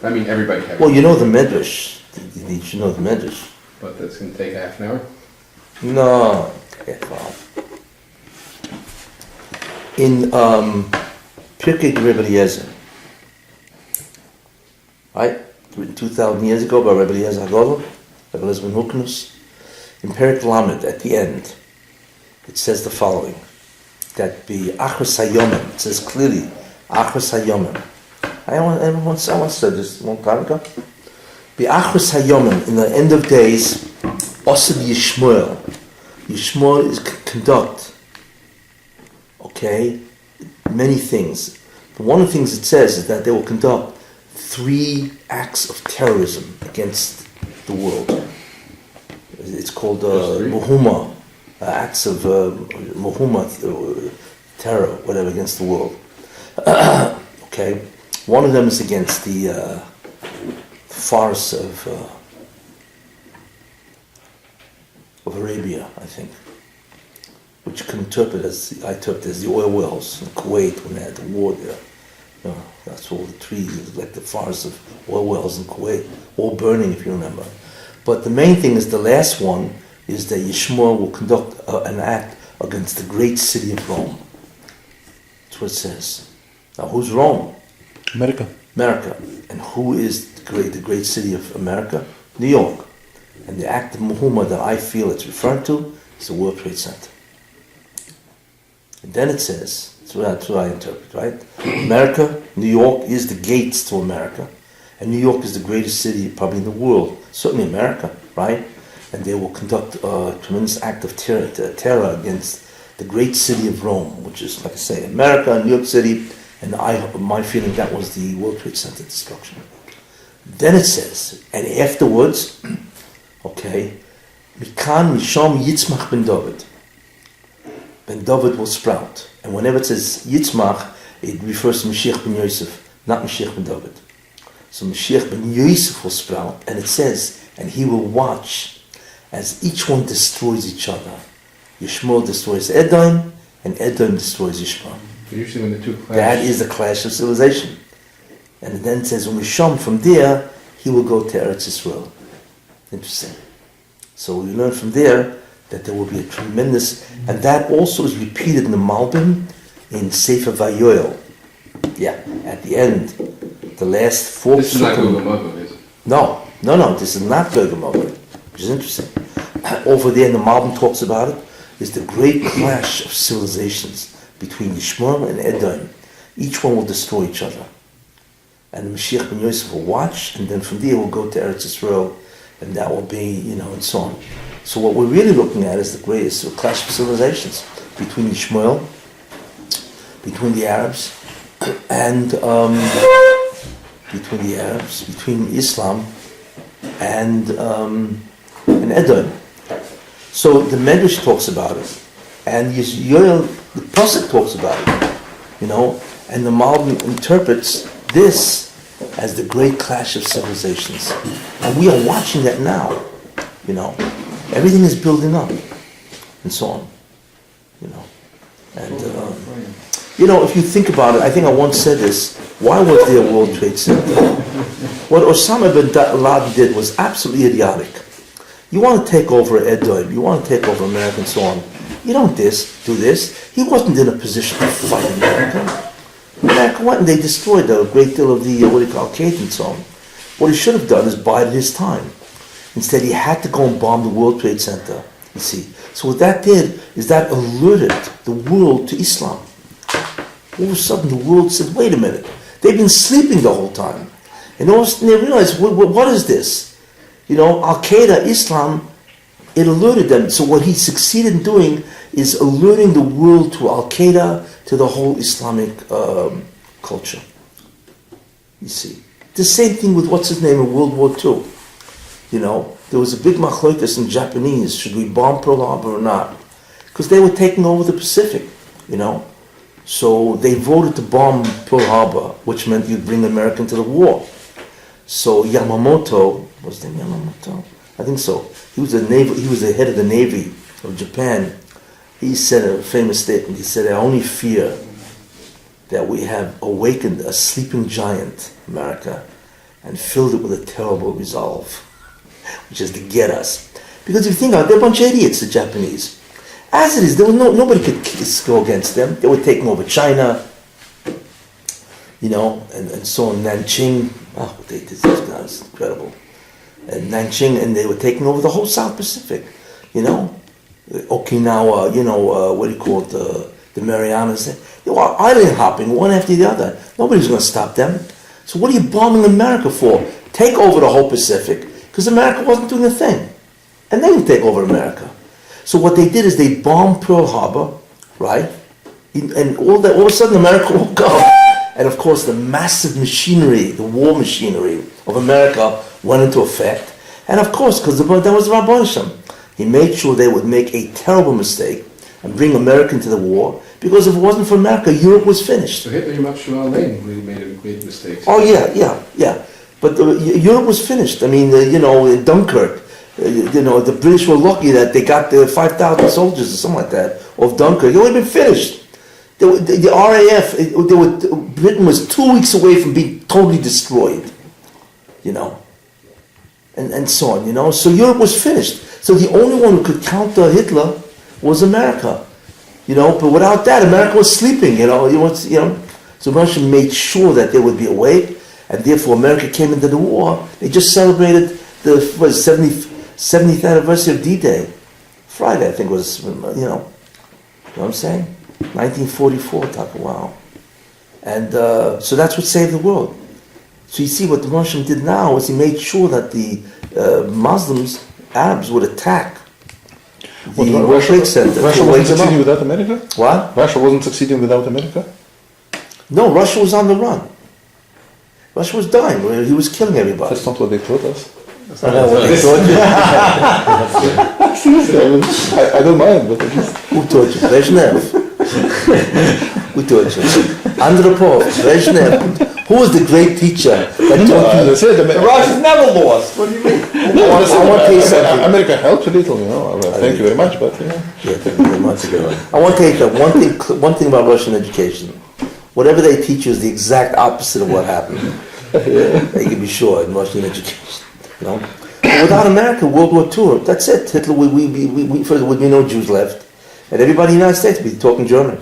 I mean, everybody has. Well, you know the Medrash. You should know the Medrash. But that's going to take half an hour? No. Okay, well. In Pirkei Rebbe Eliezer, right? Written 2,000 years ago by Rebbe Eliezer HaGadol, Rebbe Eliezer ben Huknus. In Perek Lamed, at the end, it says the following, that be Achros HaYomim, it says clearly, Achros HaYomim. I once said this a long time ago. Be Achros HaYomim, in the end of days, Osed Yishmuel. Yishmuel is conduct, okay, many things. But one of the things it says is that they will conduct 3 acts of terrorism against the world. It's called Muhumma, acts of Muhumma, terror, whatever, against the world. Okay, one of them is against the forests of Arabia, I think, which you can interpret as the oil wells in Kuwait when they had the war there. You know, that's all the trees, like the forests of oil wells in Kuwait, all burning, if you remember. But the main thing is the last one is that Yishmael will conduct an act against the great city of Rome. That's what it says. Now, who's Rome? America. And who is the great city of America? New York. And the act of Muhammad that I feel it's referring to is the World Trade Center. And then it says, that's what I interpret, right? America, New York is the gates to America. And New York is the greatest city probably in the world, certainly America, right? And they will conduct a tremendous act of terror against the great city of Rome, which is, like I say, America, New York City, and my feeling that was the World Trade Center destruction. Then it says, and afterwards, okay, Mikan Misham Yitzmach ben David. Ben David will sprout. And whenever it says Yitzmach, it refers to Mashiach ben Yosef, not Mashiach ben David. So Mashiach ben Yosef will sprout, and it says, and he will watch as each one destroys each other. Yishmael destroys Edom, and Edom destroys Yishmael. Usually when the two clash. That is the clash of civilization. And then it says, Misham, from there, he will go to Eretz Yisrael. Interesting. So we learn from there that there will be a tremendous, and that also is repeated in the Malbim in Sefer Vayoel. Yeah, at the end, the last 4 This is not Google Muggle, is it? No, this is not Google Muggle, which is interesting. Over there in the Malbim talks about it, is the great clash of civilizations between Yishmael and Edom. Each one will destroy each other. And the Mashiach ben Yosef will watch, and then from there we'll go to Eretz Yisrael, and that will be, and so on. So what we're really looking at is the greatest clash of civilizations between Yishmael, between the Arabs, and between Islam and Edom. So the Medrash talks about it, and Yoel, the Pasuk talks about it, and the Malbim interprets this as the great clash of civilizations. And we are watching that now, Everything is building up, and so on, And, if you think about it, I think I once said this, why was there a World Trade Center? What Osama bin Laden did was absolutely idiotic. You want to take over Edom, you want to take over America and so on. You don't do this. He wasn't in a position to fight America. America went and they destroyed a great deal of the, Al-Qaeda and so on. What he should have done is bided his time. Instead, he had to go and bomb the World Trade Center, you see. So what that did is that alerted the world to Islam. All of a sudden, the world said, wait a minute. They've been sleeping the whole time. And all of a sudden, they realized, what is this? Al-Qaeda, Islam, it alerted them. So what he succeeded in doing is alerting the world to Al-Qaeda, to the whole Islamic culture. You see. The same thing with what's his name in World War II. There was a big machlokas in Japanese, should we bomb Pearl Harbor or not? Because they were taking over the Pacific, So they voted to bomb Pearl Harbor, which meant you'd bring America into the war. So Yamamoto, was his name Yamamoto? I think so. He was the head of the Navy of Japan. He said a famous statement. He said, I only fear that we have awakened a sleeping giant, America, and filled it with a terrible resolve, which is to get us. Because if you think about it, they're a bunch of idiots, the Japanese. As it is, there was nobody could go against them. They were taking over China, and so on. Nanjing, what they did, these guys, incredible. And Nanjing, and they were taking over the whole South Pacific, Okinawa, what do you call it, the Marianas. They were island hopping, one after the other. Nobody was going to stop them. So what are you bombing America for? Take over the whole Pacific, because America wasn't doing a thing. And they would take over America. So what they did is they bombed Pearl Harbor, right? And all of a sudden America woke up. And of course the massive machinery, the war machinery of America went into effect. And of course, because that was Rabbi Hashem, he made sure they would make a terrible mistake and bring America into the war, because if it wasn't for America, Europe was finished. So Hitler really made a great mistake. Oh yeah. But Europe was finished. I mean, in Dunkirk, the British were lucky that they got the 5,000 soldiers or something like that of Dunkirk. It would have been finished. The RAF, Britain was 2 weeks away from being totally destroyed, and so on, So Europe was finished. So the only one who could counter Hitler was America, But without that, America was sleeping, So Russia made sure that they would be awake, and therefore America came into the war. They just celebrated the 70th anniversary of D-Day. Friday, I think, was, you know what I'm saying? 1944, wow. And so that's what saved the world. So you see what the Russian did now is he made sure that the Muslims, Arabs, would attack the World Trade Center. Russia wasn't succeeding without America? What? Russia wasn't succeeding without America? No, Russia was on the run. Russia was dying. He was killing everybody. That's not what they told us. I know what they told you. I don't mind, but at least... Who taught you? Brezhnev. Who taught you? Andropov, Brezhnev. Who was the great teacher that taught you? The Russians never lost. What do you mean? I want to tell you something. America helped a little, Thank you very much, but Yeah, thank you very much. I want to tell you one thing about Russian education. Whatever they teach you is the exact opposite of what happened. You can be sure in Russian education. But without America, World War II, that's it. Hitler, first would be no Jews left, and everybody in the United States would be talking German.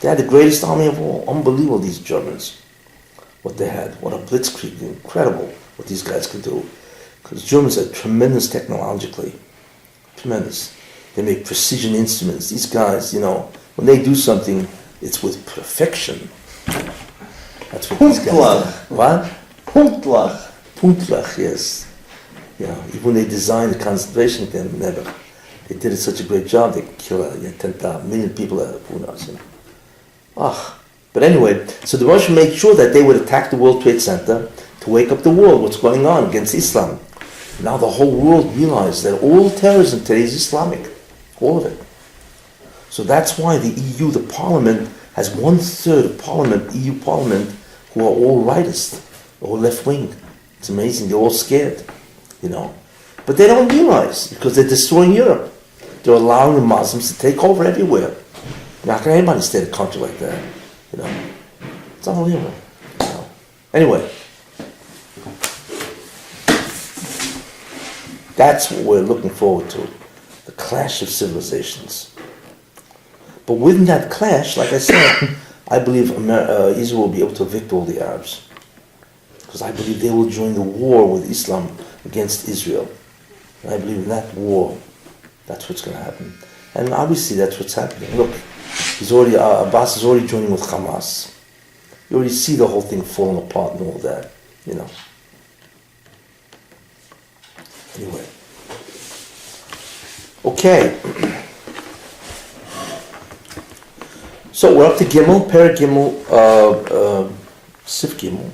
They had the greatest army of all. Unbelievable, these Germans. What they had, what a blitzkrieg, incredible what these guys could do. Because Germans are tremendous technologically, tremendous. They make precision instruments. These guys, when they do something, it's with perfection. That's what these guys do. What? Punktlich, yes. Yeah, even when they designed the concentration camp, they did such a great job. They killed 10 million people. Who knows? But anyway, so the Russians made sure that they would attack the World Trade Center to wake up the world. What's going on against Islam? Now the whole world realized that all terrorism today is Islamic, all of it. So that's why the EU, the Parliament, has 1/3 of Parliament, EU Parliament, who are all rightists, all left wing. It's amazing. They're all scared, But they don't realize because they're destroying Europe. They're allowing the Muslims to take over everywhere. How can anybody stay in a country like that? It's unbelievable. Anyway, that's what we're looking forward to, the clash of civilizations. But within that clash, like I said, I believe Israel will be able to evict all the Arabs. Because I believe they will join the war with Islam against Israel. And I believe in that war, that's what's going to happen. And obviously that's what's happening. Look, Abbas is already joining with Hamas. You already see the whole thing falling apart and all that, Anyway. Okay. So we're up to Gimel, Perek Gimel, Sif Gimel.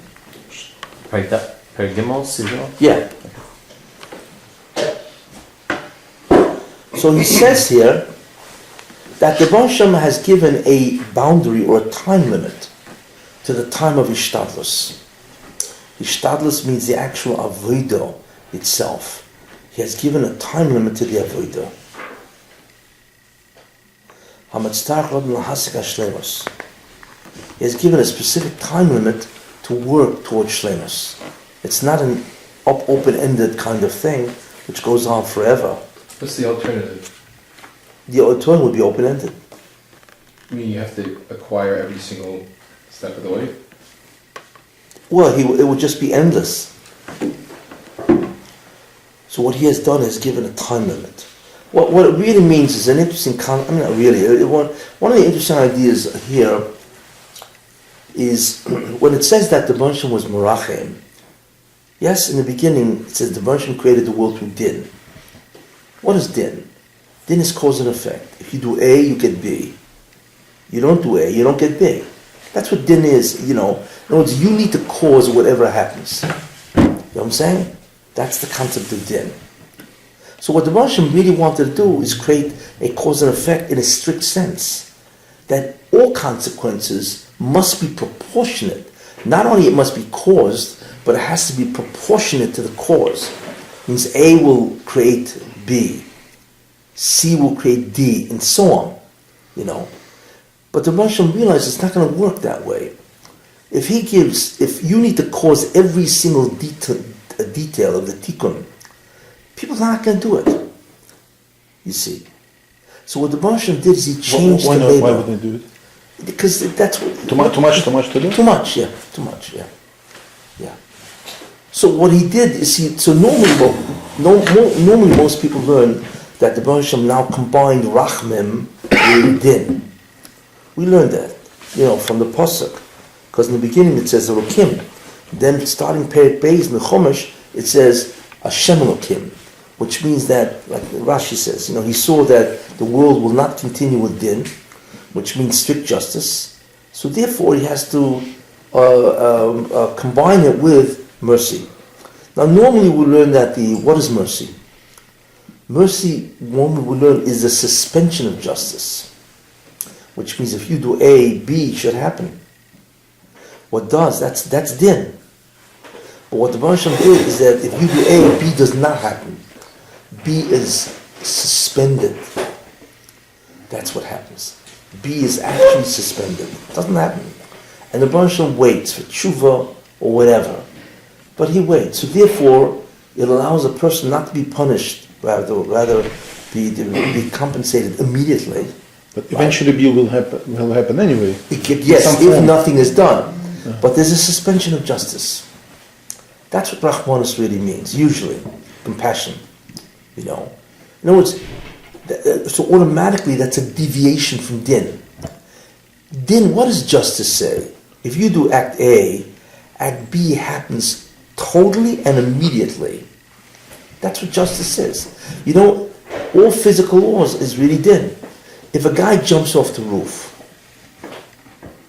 Per Gimel, Sif Gimel? Yeah. So he says here that the Baal Shem has given a boundary or a time limit to the time of Ishtadlus. Ishtadlus means the actual Avodah itself. He has given a time limit to the Avodah. He has given a specific time limit to work towards Shlemus. It's not an open-ended kind of thing which goes on forever. What's the alternative? The alternative would be open-ended. I mean, you have to acquire every single step of the way? Well, it would just be endless. So what he has done is given a time limit. What it really means is an interesting not really. One of the interesting ideas here is when it says that the Bansham was Merachem. Yes, in the beginning it says the Bansham created the world through Din. What is Din? Din is cause and effect. If you do A, you get B. You don't do A, you don't get B. That's what Din is, In other words, you need to cause whatever happens. You know what I'm saying? That's the concept of Din. So what the Russian really wanted to do is create a cause and effect in a strict sense. That all consequences must be proportionate. Not only it must be caused, but it has to be proportionate to the cause. It means A will create B, C will create D, and so on. But the Russian realizes it's not going to work that way. If you need to cause every single detail of the tikkun, people are not going to do it. You see. So what the Russian did is he changed the label. Why would they do it? Because that's what... Too much to do? Too much, yeah. So what he did is normally most people learn that the Baruch Hashem now combined Rachmim with Din. We learned that, from the Pasuk. Because in the beginning it says Elokim. Then starting Perek Beis in the Chumash, it says Hashem Elokim. Which means that, like Rashi says, he saw that the world will not continue with Din, which means strict justice. So therefore he has to combine it with mercy. Now normally we learn that what is mercy? Mercy, normally we learn, is the suspension of justice. Which means if you do A, B should happen. What does? That's Din. But what the Baruch Hashem did is that if you do A, B does not happen. B is suspended. That's what happens. B is actually suspended. It doesn't happen. And the Baruch Hashem waits for tshuva or whatever. But he waits. So therefore, it allows a person not to be punished, rather be compensated immediately. But eventually B will happen anyway. Yes, if nothing is done. But there's a suspension of justice. That's what Rachmanus really means, usually. Compassion. In other words, so automatically that's a deviation from Din. Din, what does justice say? If you do Act A, Act B happens totally and immediately. That's what justice is. All physical laws is really Din. If a guy jumps off the roof,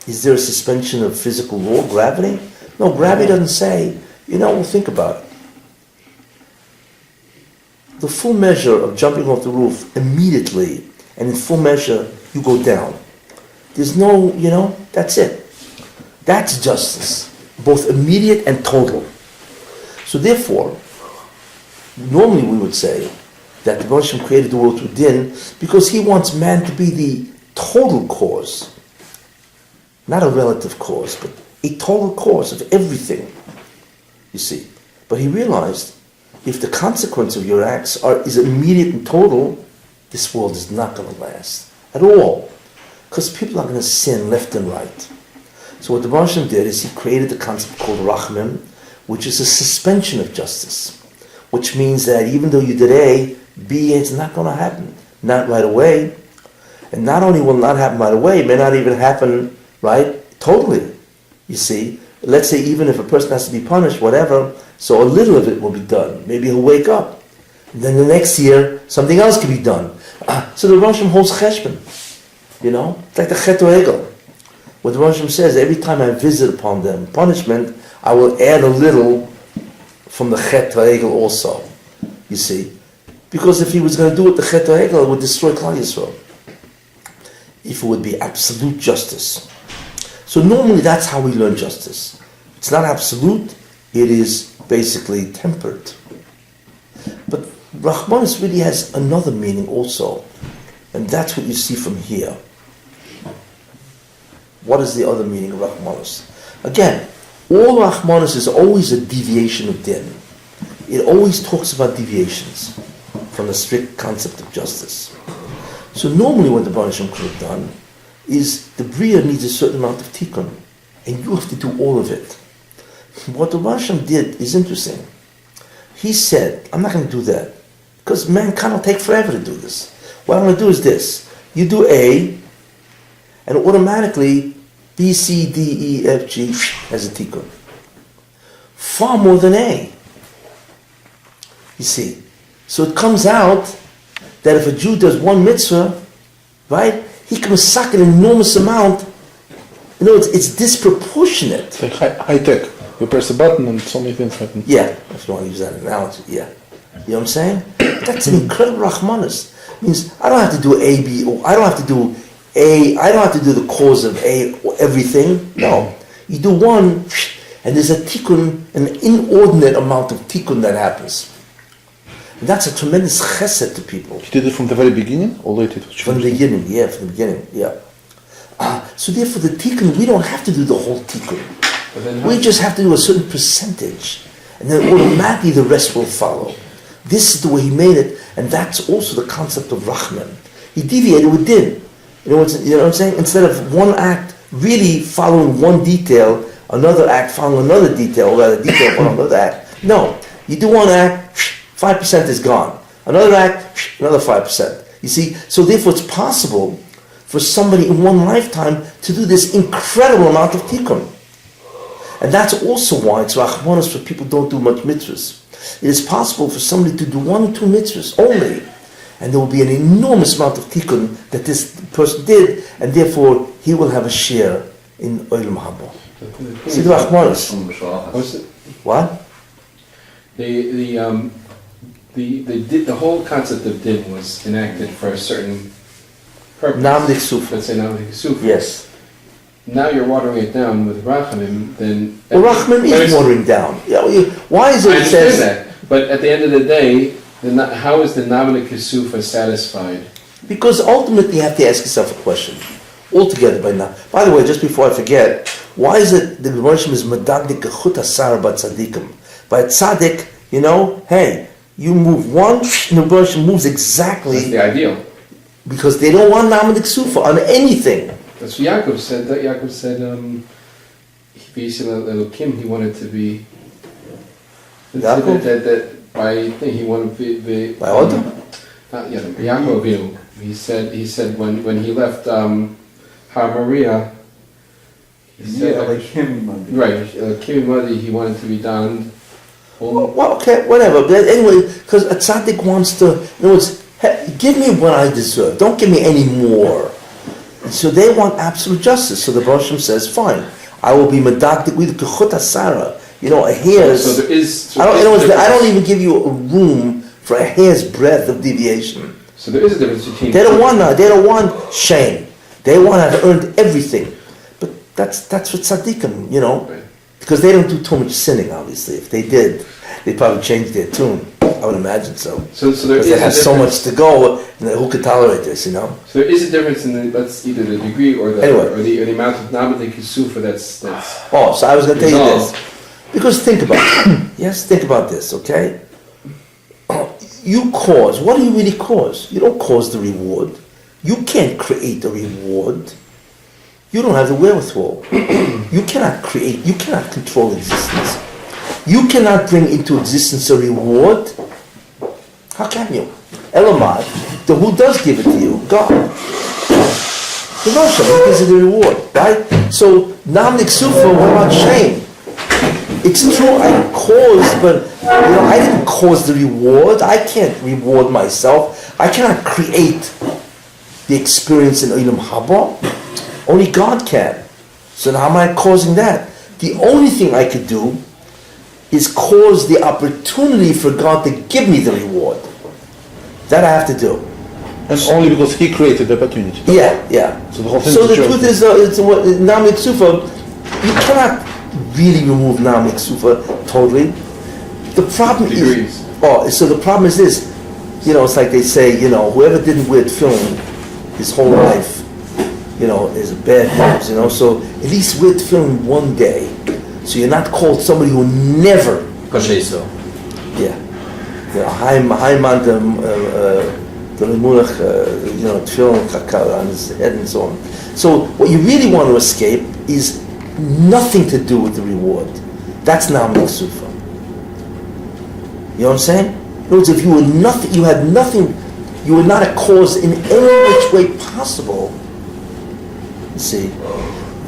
is there a suspension of physical law, gravity? No, gravity doesn't say, we'll think about it. The full measure of jumping off the roof immediately, and in full measure, you go down. There's no, that's it. That's justice, both immediate and total. So therefore, normally we would say that the Baruch Hashem created the world through Din because he wants man to be the total cause. Not a relative cause, but a total cause of everything. You see. But he realized if the consequence of your acts is immediate and total, this world is not going to last at all. Because people are going to sin left and right. So what the Baruch Hashem did is he created the concept called Rachmim, which is a suspension of justice. Which means that even though you did A, B, it's not going to happen. Not right away. And not only will it not happen right away, it may not even happen, totally. You see, let's say even if a person has to be punished, whatever, so a little of it will be done. Maybe he'll wake up. And then the next year, something else can be done. So the Rosh Hashem holds cheshbon. It's like the chet egel. What the Rosh Hashem says, every time I visit upon them punishment, I will add a little from the chet egel also. You see. Because if he was going to do it, the chet egel would destroy Klal Yisrael. If it would be absolute justice. So normally that's how we learn justice. It's not absolute, it is basically tempered. But Rachmanus really has another meaning also. And that's what you see from here. What is the other meaning of Rachmanus? Again, all Rahmanis is always a deviation of din. It always talks about deviations from the strict concept of justice. So normally what the Baruch Hashem could have done is the Bria needs a certain amount of tikkun, and you have to do all of it. What the Baruch Hashem did is interesting. He said, I'm not going to do that, because mankind will take forever to do this. What I'm going to do is this. You do A, and automatically B, C, D, E, F, G has a tikkun. Far more than A. You see. So it comes out that if a Jew does one mitzvah, right, he can suck an enormous amount. You know, it's disproportionate. It's like high tech. You press a button and so many things happen. Yeah, if you want to use that analogy, yeah. You know what I'm saying? That's an incredible Rahmanis. It means I don't have to do A, B, or I don't have to do A, I don't have to do the cause of A or everything. No. You do one, and there's a tikkun, an inordinate amount of tikkun that happens. And that's a tremendous chesed to people. You did it from the very beginning, or later it was changed? From the beginning, yeah, from the beginning, yeah. So therefore the tikkun, we don't have to do the whole tikkun. We just have to do a certain percentage, and then automatically the rest will follow. This is the way he made it, and that's also the concept of Rahman. He deviated with din. You know what I'm saying? Instead of one act really following one detail, another act following another detail, or rather detail following another act. No, you do one act, 5% is gone. Another act, another 5%. You see, so therefore it's possible for somebody in one lifetime to do this incredible amount of tikkun. And that's also why it's Rahmanos for people who don't do much mitzvahs. It is possible for somebody to do 1 or 2 mitzvahs only, and there will be an enormous amount of tikkun that this person did, and therefore he will have a share in Olam Haba. See the Rahmanos. What? The whole concept of din was enacted for a certain purpose. Nam Diksuf. Let's say Nam Diksuf. Yes. Now you're watering it down with Rachamim, then... Well, Rachamim is watering down. Yeah, why is it I it understand says... that, but at the end of the day, how is the Nam Diksufa satisfied? Because ultimately you have to ask yourself a question. Altogether by now. By the way, just before I forget, why is it the Gemara is Madagdik Chut Asar Bat Tzadikim? By tzaddik, you know, hey, you move one, and the Gemara moves exactly... That's the ideal. Because they don't want Nam Diksufa on anything. That's what Yaakov said. Yaakov said, Kim, he wanted to be. Yaakov? That by thing he wanted to be. By order? Yaakov Avinu. He said when he left Har Maria. He said like him, right, Kim Madi, he wanted to be donned. Well, okay, whatever. But anyway, because a tzaddik wants to, in other words, hey, give me what I deserve. Don't give me any more. So they want absolute justice. So the Baruch Hashem says, fine, I will be medakdik with kechut asara. You know, a hair's... So there is... I don't even give you a room for a hair's breadth of deviation. So there is a difference between... They don't want shame. They want to have earned everything. But that's what tzaddikim, you know. Right. Because they don't do too much sinning, obviously. If they did, they'd probably change their tune. I would imagine so. So there is they have so much to go, and who could tolerate this, you know? So there is a difference in that's either the degree or the Anyway. or the amount of nabadik kisufa that's. Oh, so I was going to tell you resolved. this. Because think about it. Yes, think about this, okay? You cause. What do you really cause? You don't cause the reward. You can't create a reward. You don't have the wherewithal. You cannot create, you cannot control existence. You cannot bring into existence a reward. How can you? Elamai, who does give it to you? God. The Rosh Hashanah gives you the reward, right? So, Nam Niksufa, what about shame? It's true, I caused, but I didn't cause the reward. I can't reward myself. I cannot create the experience in Olam Haba. Only God can. So now how am I causing that? The only thing I could do is cause the opportunity for God to give me the reward. That I have to do. And only because he created the opportunity. Yeah. So the whole thing So is the a joke. truth is, Nam Iksufa, you cannot really remove Nam Iksufa totally. The problem Degrees. so the problem is this, it's like they say, whoever didn't wear tefillin his whole life, is a bad news, so at least wear tefillin one day. So you're not called somebody who never, Kosher Yisrael. high man, the Lemulach, tefillin on his head and so on. So what you really want to escape is nothing to do with the reward. That's Namlik Sufa. You know what I'm saying? In other words, if you were nothing, you had nothing, you were not a cause in any which way possible. You see,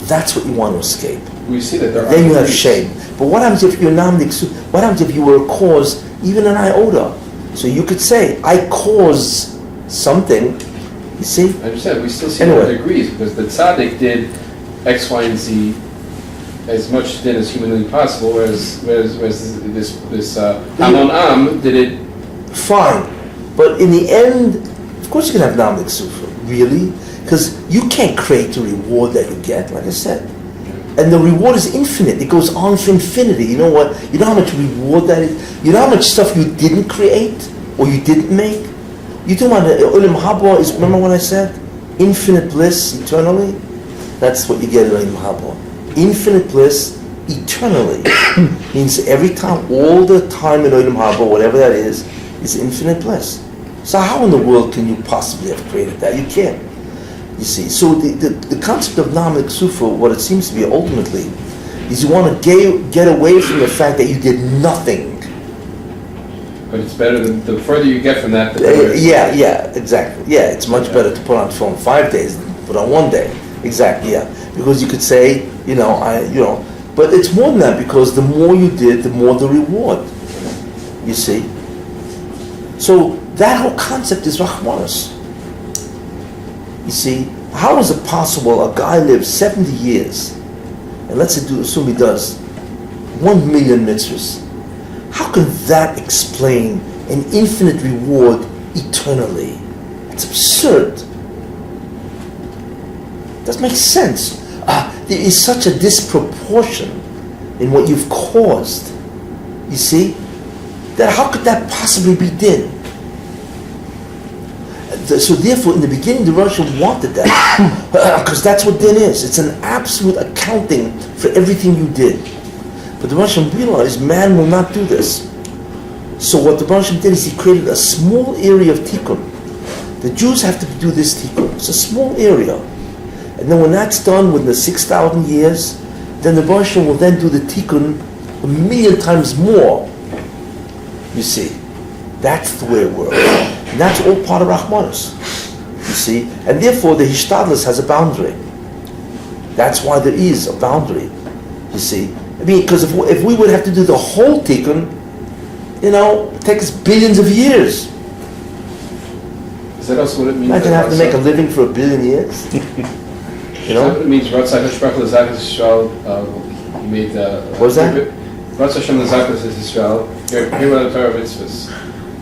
that's what you want to escape. We see that there are. Then you have shame. But what happens if you're Namlik Sufa? What happens if you were a cause, even an iota? So you could say, I cause something. You see? I understand. We still see Anyway. no degrees because the tzaddik did X, Y, and Z as much then as humanly possible, whereas this Amon Am did it. Fine. But in the end, of course you can have Namlik Sufa. Really? Because you can't create the reward that you get, like I said. And the reward is infinite. It goes on for infinity. You know what? You know how much reward that is? You know how much stuff you didn't create or you didn't make? You talking about the Olam Haba is, remember what I said? Infinite bliss eternally? That's what you get in Olam Haba. Infinite bliss eternally. Means every time, all the time in Olam Haba, whatever that is infinite bliss. So how in the world can you possibly have created that? You can't. You see, so the concept of Namlik Sufa, what it seems to be ultimately, is you want to get away from the fact that you did nothing. But it's better the further you get from that, the better. Yeah, exactly. Yeah, it's much better to put on film 5 days than put on 1 day. Exactly, yeah. Because you could say, but it's more than that because the more you did, the more the reward. You see? So that whole concept is Rahmanas. You see, how is it possible a guy lives 70 years, and let's say, assume he does 1 million mitzvahs. How can that explain an infinite reward eternally? It's absurd. Doesn't make sense. There is such a disproportion in what you've caused. You see? That how could that possibly be din? So therefore, in the beginning, the Russian wanted that. Because that's what din is. It's an absolute accounting for everything you did. But the Russian realized man will not do this. So what the Russian did is he created a small area of tikkun. The Jews have to do this tikkun. It's a small area. And then when that's done within the 6,000 years, then the Russian will then do the tikkun 1,000,000 times more. You see, that's the way it works. And that's all part of Rahmanas. You see, and therefore the Hishtadlus has a boundary. That's why there is a boundary. You see, I mean, because if we would have to do the whole tikkun, it takes billions of years. Is that also what it means? Imagine having to make a living for 1 billion years. Is that what it means? Ratzah Hashprach L'Zakas Yisrael. He made. What was that? Ratzah Hashem L'Zakas Yisrael. Here are the Torah mitzvahs.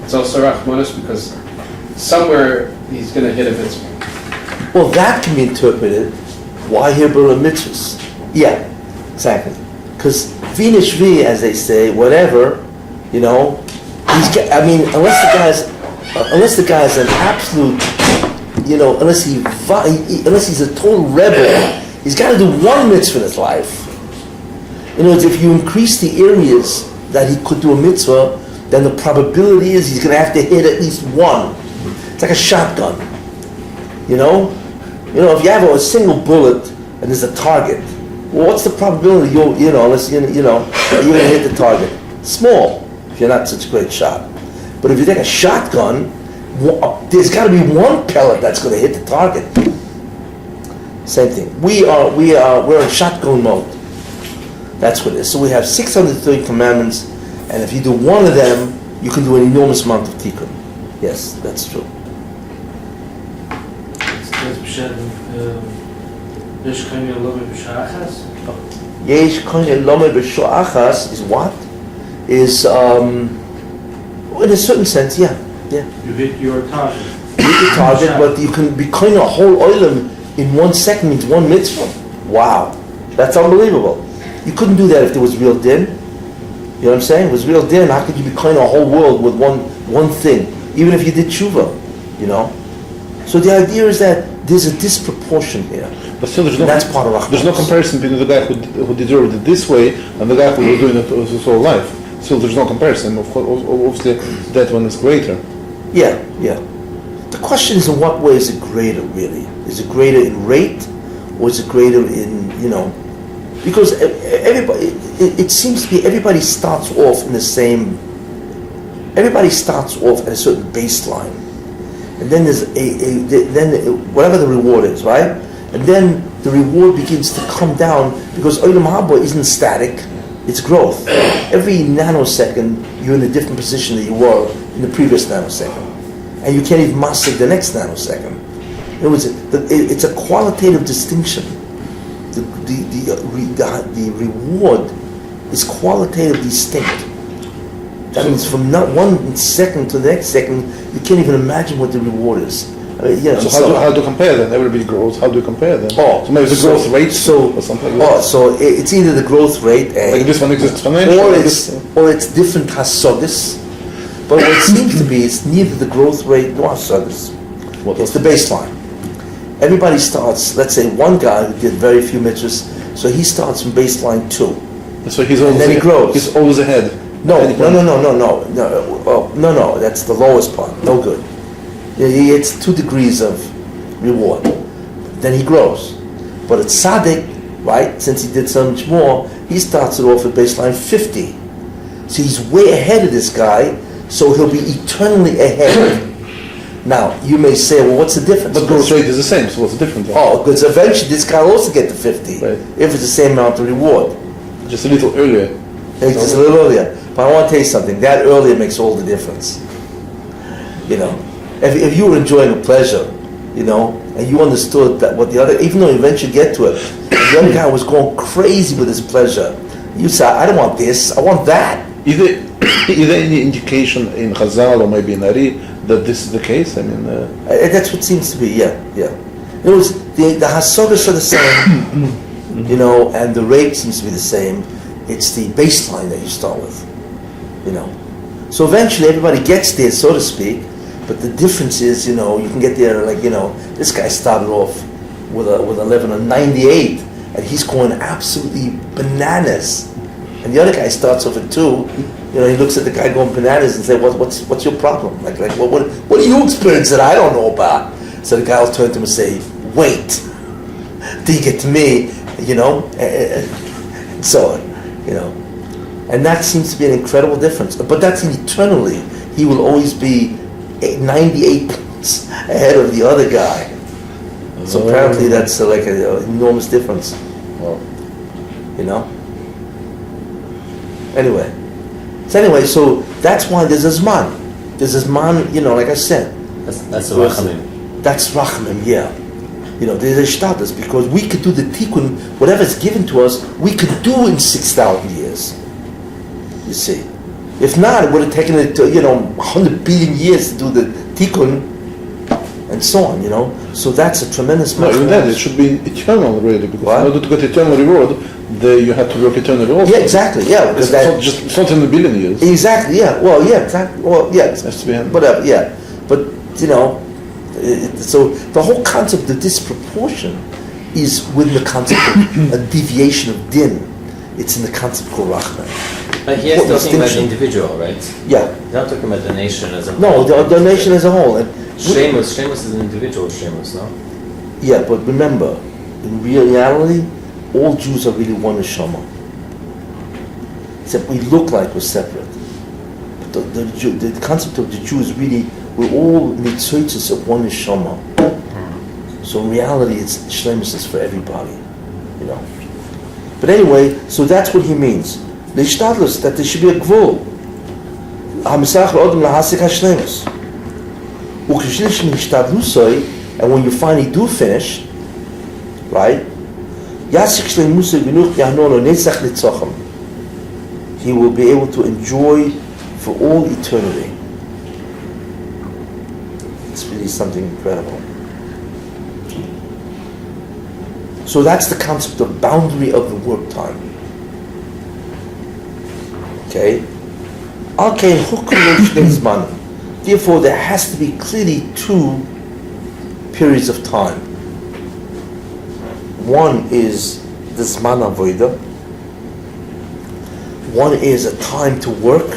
It's also Rahmanas because somewhere he's going to hit a mitzvah. Well, that can be interpreted. Why here Bura mitzvahs? Yeah, exactly. Because Vinishvi, as they say, whatever, unless the guy's an absolute, unless he's a total rebel, he's got to do one mitzvah in his life. In other words, if you increase the areas that he could do a mitzvah, then the probability is he's going to have to hit at least one. It's like a shotgun. If you have a single bullet and there's a target, well, what's the probability unless you're going to hit the target? Small, if you're not such a great shot. But if you take a shotgun, there's got to be one pellet that's going to hit the target. Same thing. We're in shotgun mode. That's what it is. So we have 630 commandments, and if you do one of them, you can do an enormous amount of tikkun. Yes, that's true. Yesh koine lome b'shoachas is what? Is in a certain sense, yeah. You hit your target. You hit the target, but you can be koine a whole oilam in 1 second means one mitzvah. Wow, that's unbelievable. You couldn't do that if there was real din. You know what I'm saying? If it was real din, how could you be koine a whole world with one thing? Even if you did tshuva, So the idea is that there's a disproportion here. But still, That's part of there's no Rachmanis. comparison between the guy who deserved it this way and the guy who was doing it his whole life. Still, there's no comparison. Of course, obviously, that one is greater. Yeah. The question is, in what way is it greater, really? Is it greater in rate, or is it greater in, because everybody, it seems to be everybody starts off in the same, everybody starts off at a certain baseline. And then there's whatever the reward is, right? And then the reward begins to come down because Olam Haba isn't static, it's growth. Every nanosecond, you're in a different position that you were in the previous nanosecond. And you can't even master the next nanosecond. In other words, it's a qualitative distinction. The reward is qualitatively distinct. That means from not 1 second to the next second, you can't even imagine what the reward is. I mean, So how do you compare them? Everybody grows. How do you compare them? So maybe the growth rate or something like that. So it's either the growth rate, Like this one exists exponentially. or it's different hasodis. But what it seems to be, it's neither the growth rate nor hasodis. It's the baseline. Everybody starts. Let's say one guy who did very few mitzvahs, so he starts from baseline 2. So he's And always then he grows. He's always ahead. No. That's the lowest part. No good. He gets 2 degrees of reward. Then he grows. But at tzaddik, right? Since he did so much more, he starts it off at baseline 50. So he's way ahead of this guy. So he'll be eternally ahead. Now you may say, well, what's the difference? But growth rate is the same. So what's the difference? Because eventually this guy will also get to 50 Right. if it's the same amount of reward. Just a little earlier. It's just a little earlier. But I want to tell you something. That earlier makes all the difference. If you were enjoying a pleasure, and you understood that what the other, even though you eventually get to it, the other guy was going crazy with his pleasure. You say, I don't want this, I want that. Is there any indication in Chazal or maybe in Ari that this is the case? I mean, That's what seems to be, yeah. It was the hasogas are the same, and the rate seems to be the same. It's the baseline that you start with, So eventually everybody gets there, so to speak, but the difference is, you can get there like, this guy started off with a level of 98, and he's going absolutely bananas. And the other guy starts off at 2, he looks at the guy going bananas and says, what's your problem? Like what do you experience that I don't know about? So the guy will turn to him and say, wait, till you get to me, so on. And that seems to be an incredible difference. But that's eternally. He will always be 98 points ahead of the other guy. So apparently that's like an enormous difference. Wow. Anyway, so that's why there's a Zman. There's a Zman, like I said. That's the Rachamim. That's Rachamim, yeah. There's a status because we could do the tikkun, whatever's given to us, we could do in 6,000 years. You see. If not, it would have taken it, 100 billion years to do the tikkun, and so on, So that's a tremendous no, even that, it should be eternal, really, because in order to get eternal reward, you have to work eternally also. Yeah, exactly, yeah. Because it's not in a billion years. Exactly, yeah. Well, yeah, exactly. Well, yeah. It has to be whatever, yeah. But, so the whole concept of disproportion is within the concept of a deviation of din. It's in the concept called rachman. But he is talking about the individual, right? Yeah. He's not talking about the nation as a whole. No, the nation as a whole. And Shemus is an individual Shemus, no? yeah, but remember, in reality, all Jews are really one neshama. Except we look like we're separate. But the concept of the Jew is really, we're all mitzotzes of one neshama. So in reality, it's shlemus is for everybody, But anyway, so that's what he means. The ishtadlus, that there should be a gvul. HaMisach la'odem lahasik hashlemus. U'kishlish min ishtadlusoi, and when you finally do finish, right? Yasik shleimusoi v'nuch yahnono netzach litzochem. He will be able to enjoy for all eternity. It's really something incredible. So that's the concept of boundary of the work time. Okay? Therefore, there has to be clearly 2 periods of time. One is the Zman Avodah. One is a time to work,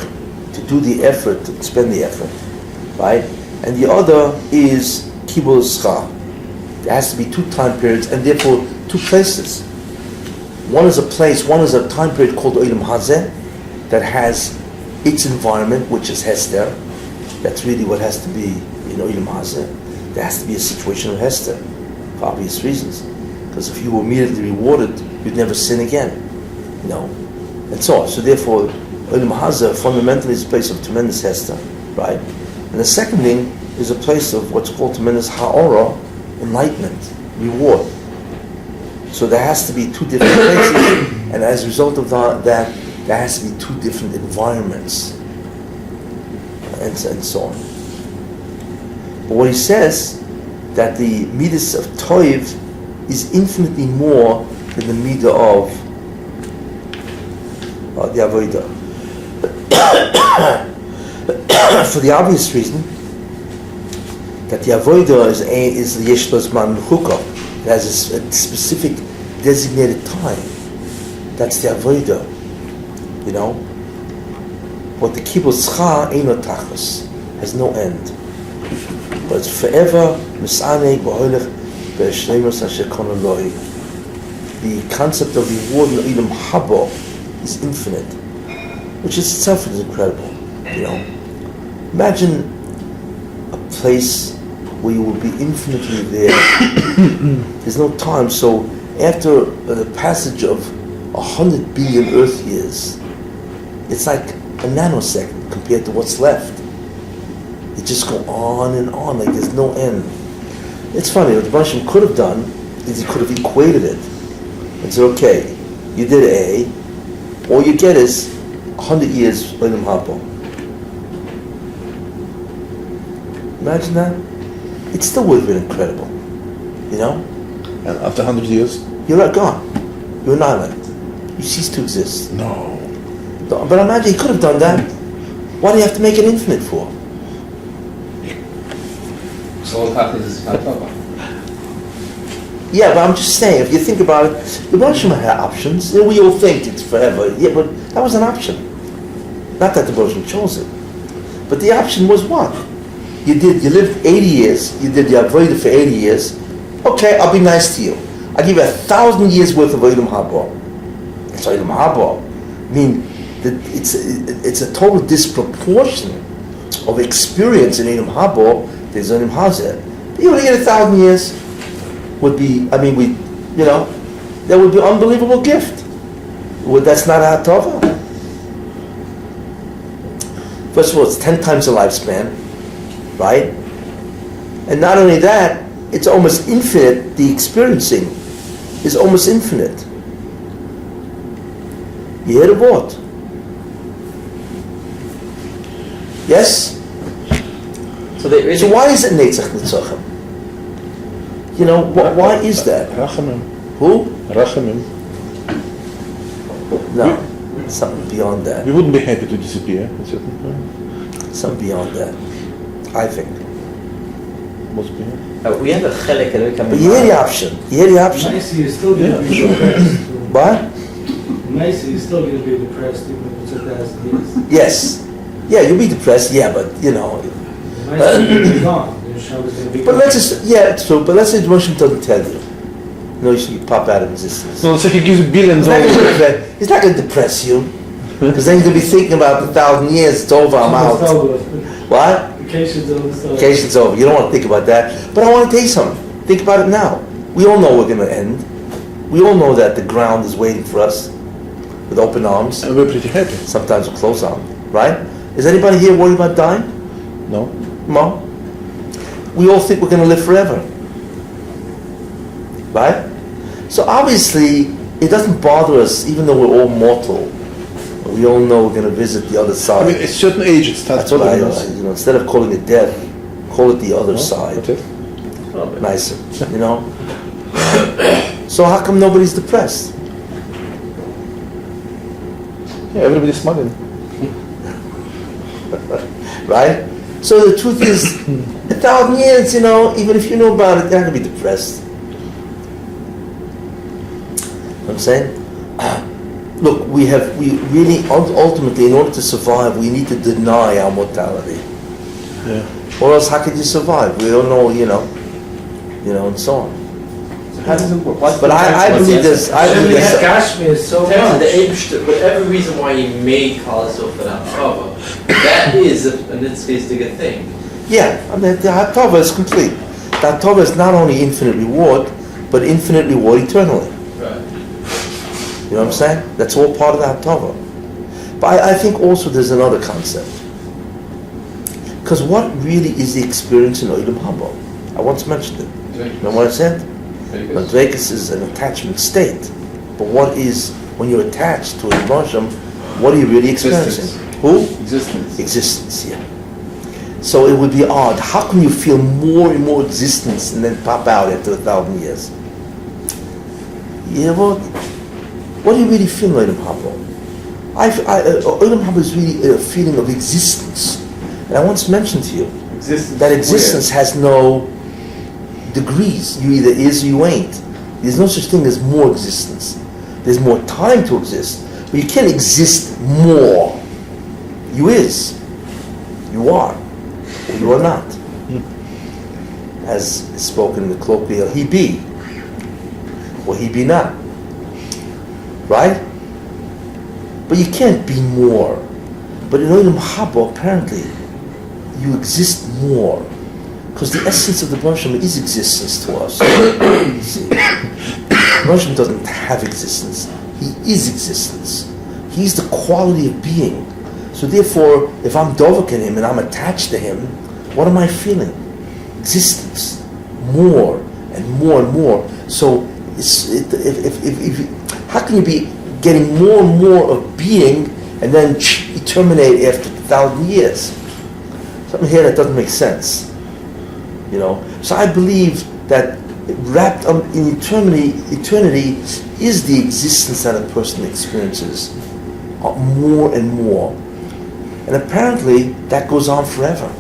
to do the effort, to spend the effort, right? And the other is Kibbul Schar. There has to be 2 time periods, and therefore 2 places. One is a time period called Olam Hazeh, that has its environment, which is Hester. That's really what has to be in Olam Hazeh. There has to be a situation of Hester, for obvious reasons. Because if you were immediately rewarded, you'd never sin again. And so on. So therefore, Olam Hazeh fundamentally is a place of tremendous Hester, right? And the second thing is a place of what's called tremendous Ha'ora, enlightenment, reward. So there has to be 2 different places, and as a result of that, there has to be 2 different environments, and so on. But what he says, that the midas of Toiv is infinitely more than the midah of the Avodah. For the obvious reason that the Avodah is the Yesh Lo Zman Chukah. It has a specific designated time. That's the Avodah. But the Kibbul Schar Eino Tachos, has no end. But it's forever Misaneg V'Holech Be'Shleimus Asher Kon Eloi. The concept of reward in Olam Haba is infinite, which itself is incredible. Imagine a place where you will be infinitely there. There's no time. So after the passage of 100 billion Earth years, it's like a nanosecond compared to what's left. It just go on and on, like there's no end. It's funny, what the Hashem could have done is he could have equated it and said, okay, you did A, all you get is 100 years Olam Haba. Imagine that. It still would have been incredible, And after 100 years? You're gone. You're annihilated. You cease to exist. No. But imagine he could have done that. Why do you have to make it infinite for? So Tachlis is Torah. Yeah, but I'm just saying, if you think about it, the Rosh Hashanah had options. We all think it's forever. Yeah, but that was an option. Not that the Rosh Hashanah chose it. But the option was what? You lived 80 years, you did the Avodah for 80 years. Okay, I'll be nice to you. I'll give you 1,000 years worth of Olam Haba. It's Olam Haba. I mean, it's a total disproportion of experience in Olam Haba. There's Olam Hazeh. You only get 1,000 years. Would be, that would be an unbelievable gift. That's not a Torah. First of all, it's 10 times the lifespan, right? And not only that, it's almost infinite. The experiencing is almost infinite. You hear the word? Yes? So why is it Netzach Nitzachim? Why is that? Rachamim. Who? Rachamim. No, something beyond that. We wouldn't be happy to disappear at a certain point. Something beyond that, I think. Must be. We have a chelek Elokei But you hear the option. Macy is still going to be depressed. What? Macy is still going to be depressed even if it's 1,000 years. Yes. Yeah, you'll be depressed. Yeah, but Macy is going to be gone. But let's just, yeah, it's true. But let's say the Russian doesn't tell you. You should pop out of existence. So he gives billions He's not going to depress you, because then you're going to be thinking about the 1,000 years. It's over. I'm out. What? Vacation's over. Vacation's over. You don't want to think about that. But I want to tell you something. Think about it now. We all know we're going to end. We all know that the ground is waiting for us with open arms. And we're pretty happy. Sometimes with closed arms, right? Is anybody here worried about dying? No. No. We all think we're going to live forever, right? So obviously, it doesn't bother us, even though we're all mortal. We all know we're going to visit the other side. I mean, at a certain age, it starts. That's what instead of calling it death, call it the other side. Okay. Nicer, So how come nobody's depressed? Yeah, everybody's smiling. Right? So the truth is, 1,000 years, even if you know about it, you're not going to be depressed. You know what I'm saying? Look, we really, ultimately, in order to survive, we need to deny our mortality. Yeah. Or else how could you survive? We don't know, and so on. So how does it work? But I believe this. Kashmir is so Terms of much. the Eibishter, whatever reason why he made Kalasof and Hachava, that is, in this case, the good thing. Yeah, I mean, the Hatova is complete. The Hatova is not only infinite reward, but infinite reward eternally. Right. You know what I'm saying? That's all part of the Hatova. But I think also there's another concept. Because what really is the experience in Olam Haba? I once mentioned it. You know what I said? Madvekas is an attachment state. But what is, when you're attached to a Hashem, what are you really experiencing? Existence. Who? Existence. Existence, yeah. So it would be odd. How can you feel more and more existence and then pop out after 1,000 years? What do you really feel in Olam Haba? Olam Haba is really a feeling of existence. And I once mentioned to you that existence has no degrees. You either is or you ain't. There's no such thing as more existence. There's more time to exist, but you can't exist more. You is. You are. Or you are not. As is spoken in the colloquial, he be. Or he be not. Right? But you can't be more. But in Olam Haba, apparently, you exist more. Because the essence of the Hashem is existence to us. Hashem doesn't have existence. He is existence. He's the quality of being. So therefore, if I'm dovek in him and I'm attached to him, what am I feeling? Existence. More and more and more. So how can you be getting more and more of being and then you terminate after 1,000 years? Something here that doesn't make sense. So I believe that wrapped up in eternity is the existence that a person experiences more and more. And apparently that goes on forever.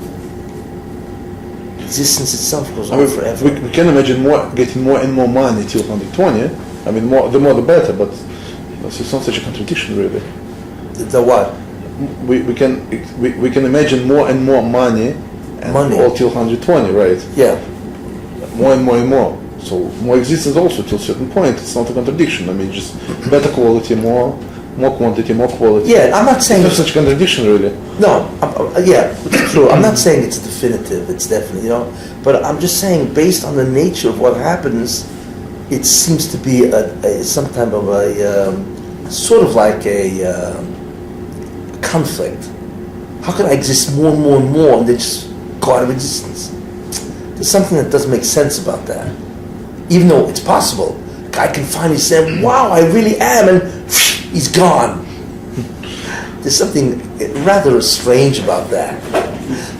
Existence itself goes on forever. We can imagine getting more and more money till 120. I mean, the more the better, but it's not such a contradiction, really. The what? We can imagine more and more money all till 120, right? Yeah. More and more and more. So more existence also till a certain point. It's not a contradiction. I mean, just better quality, more quantity, more quality. Yeah, I'm not saying it's not such a contradiction, really. No, yeah, it's true. I'm not saying it's definitive. It's definitely, but I'm just saying based on the nature of what happens, it seems to be some type of a sort of like a conflict. How can I exist more and more and more and then just go out of existence? There's something that doesn't make sense about that. Even though it's possible, a guy can finally say, "Wow, I really am," and he's gone. There's something rather strange about that.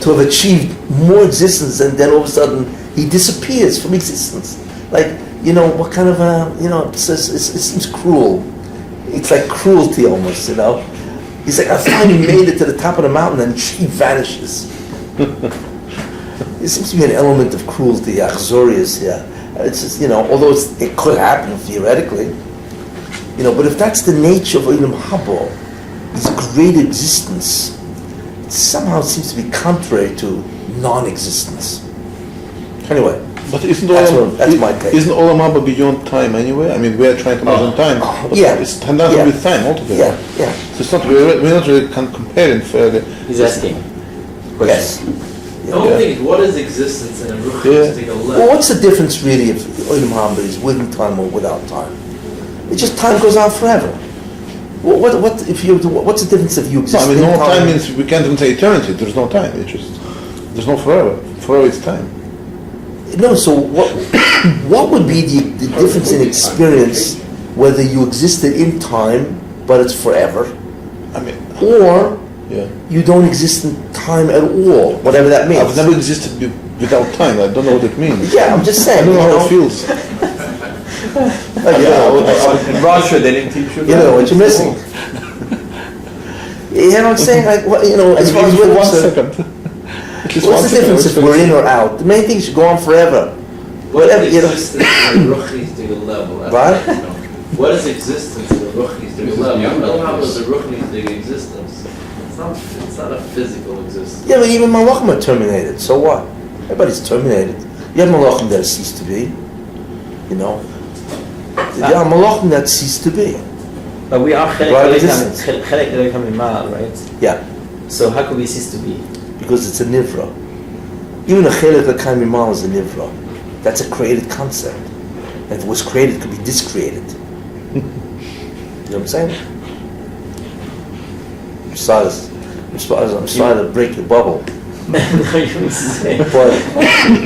To have achieved more existence and then all of a sudden he disappears from existence. Like, what kind of it seems cruel. It's like cruelty almost, He's like, I finally made it to the top of the mountain and he vanishes. There seems to be an element of cruelty, achzorius here. It's just, although it could happen theoretically, but if that's the nature of Olam Haba, his great existence, it somehow seems to be contrary to non-existence. Anyway, but isn't that's my take. Isn't Olam Haba beyond time anyway? I mean, we are trying to measure time. But it's nothing with time altogether. Yeah. So it's not. We're not really comparing fairly. He's asking. Yes. The whole thing is, what is existence in a ruchnistic level? Well, what's the difference really if Olam Haba is within time or without time? It's just time goes on forever. What's the difference if you exist? No time means we can't even say eternity. There's no time. There's no forever. Forever is time. No. So what would be the difference in experience whether you existed in time but it's forever, I mean, or you don't exist in time at all, whatever that means. I've never existed without time. I don't know what it means. Yeah, I'm just saying. I don't know how it feels. In Russia, they didn't teach you that. You know what you're missing. You know what I'm saying? Like, as far as for we're 1 concerned, second. least What's one the difference if we're in or out? The main thing should go on forever. What Whatever, is you know. existence at a ruchnistic level? That's What? what I know. What is existence at a ruchnistic level? beyond How this. is a ruchnistic existence? It's not a physical existence. Yeah, but even malachim are terminated. So what? Everybody's terminated. You have malachim that cease to be. You know. There are malachim that cease to be. But we are Right, existence. chelek Elokim Mimal, right? Yeah, So how could we cease to be? because it's a nivra. Even a chelik l'kaim mimal is a nivra. That's a created concept. And if it was created, it could be discreated. You know what I'm saying? I'm sorry to break the bubble. No, you would say. But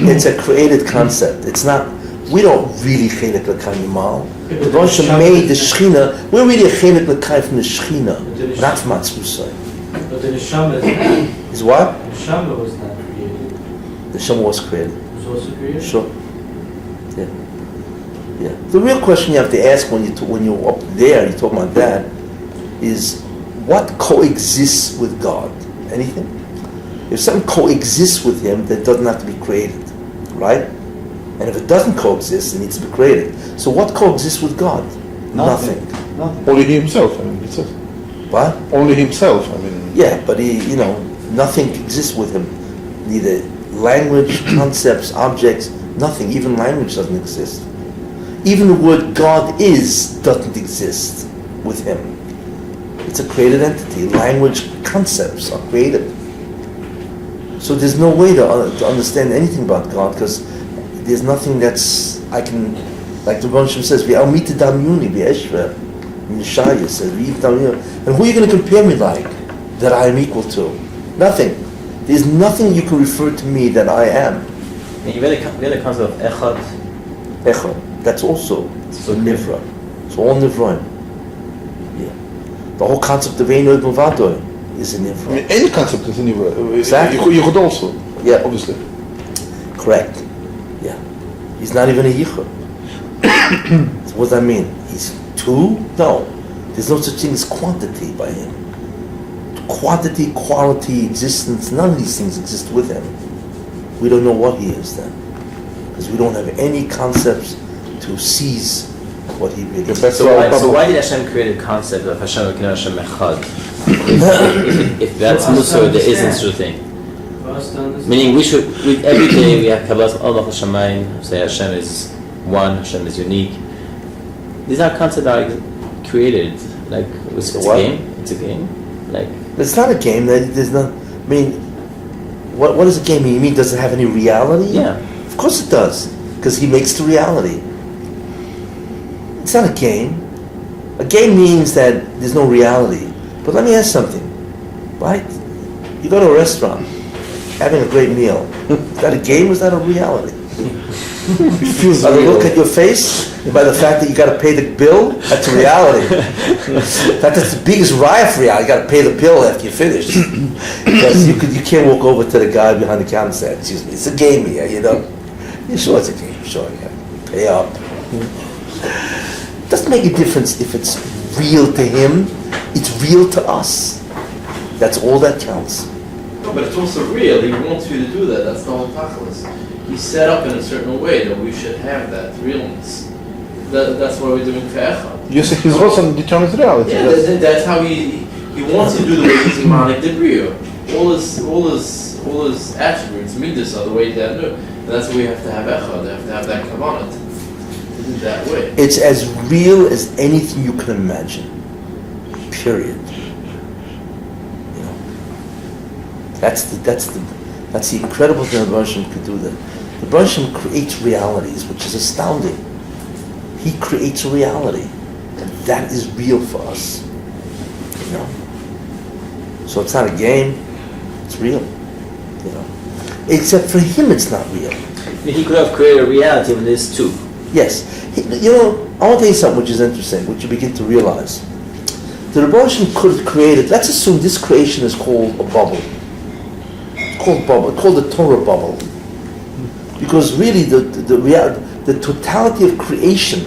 it's a created concept. It's not, we don't really chelik l'kaim mimal. The Rosh made the Shechina, we're really a chelik l'kaim from the Shechina, not from Atzmusai. But the neshama is not. Is what? The neshama was not created. The Shema was created. It was also created. Sure. Yeah. Yeah. The real question you have to ask when you're up there, you talk about that, is what coexists with God? Anything? If something coexists with Him, then it doesn't have to be created, right? And if it doesn't coexist, it needs to be created. So what coexists with God? Nothing. Only He Himself, I mean, it says. What? Only Himself, I mean. Yeah, but He, nothing exists with Him. Neither language, concepts, objects, nothing. Even language doesn't exist. Even the word God is doesn't exist with Him. It's a created entity. Language, concepts are created. So there's no way to understand anything about God because there's nothing that's, like the Rebbe says, "V'al mita damyuni v'eshver." In Yeshaya says, "V'yiv damyuni." And who are you going to compare me like that I am equal to? Nothing. There's nothing you can refer to me that I am. And you read the concept of Echad. Echad. That's also nivra. It's all nivraim. Yeah. The whole concept of Eino B'Vadoy is a I nivra. mean, any concept is anywhere. Exactly. You could also, Yeah. obviously. Correct. Yeah. He's not even a yichud. So what does that mean? He's two? No. There's no such thing as quantity by him. Quantity, quality, existence, none of these things exist with him. We don't know what he is then. Because we don't have any concepts to seize what he really is. So why did Hashem create a concept of Hashem Elokim Hashem Echad? If that's Musa, there isn't such a thing. For us to understand. Meaning every day we have Kabbalah Allah Hashemayim, say Hashem is one, Hashem is unique. These are concepts that are created, like it's a What? game. It's a game, like It's not a game. There's not. I mean, what does a game mean? You mean does it have any reality? yeah. Of course it does, because he makes the reality. It's not a game. A game means that there's no reality. But let me ask something, right? You go to a restaurant, having a great meal. Is that a game or is that a reality? By the look at your face, by the fact that you got to pay the bill, that's a reality. In fact, that's the biggest riot for reality. You got to pay the bill after you finish. Because you can't walk over to the guy behind the counter and say, "Excuse me, it's a game here, you know." Yeah, sure, it's a game. Sure, yeah. Pay up. Doesn't make a difference if it's real to him. It's real to us. That's all that counts. No, but it's also real. He wants you to do that. That's the whole tachlis. He's set up in a certain way that we should have that realness. That's what we're doing for Echad. You say His Rosan determines reality. Yeah, that's how he wants you to do the way he's Imanic the Brio. All his attributes, midas, are the way that do. And that's why we have to have Echad. They have to have that kavanah to do it that way. It's as real as anything you can imagine. Period. You know, that's the incredible thing the Hashem could do. That the Hashem creates realities, which is astounding. He creates a reality, and that is real for us. You know, so it's not a game; it's real. You know, except for him, it's not real. He could have created a reality of this too. Yes, I want to tell you something which is interesting, which you begin to realize. The Rebbe Hashem could have created, let's assume this creation is called a bubble. It's called bubble, it's called the Torah bubble. Because really the totality of creation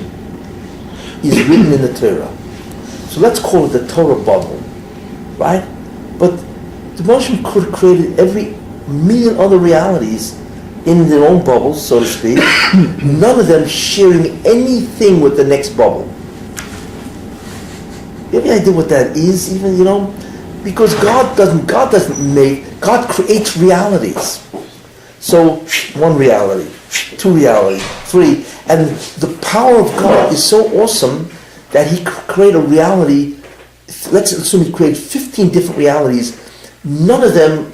is written in the Torah. So let's call it the Torah bubble, right? But the Rebbe Hashem could have created every million other realities in their own bubbles, so to speak, none of them sharing anything with the next bubble. You have any idea what that is, even, Because God creates realities. So, one reality, two reality, three, and the power of God is so awesome that He created a reality. Let's assume He created 15 different realities. None of them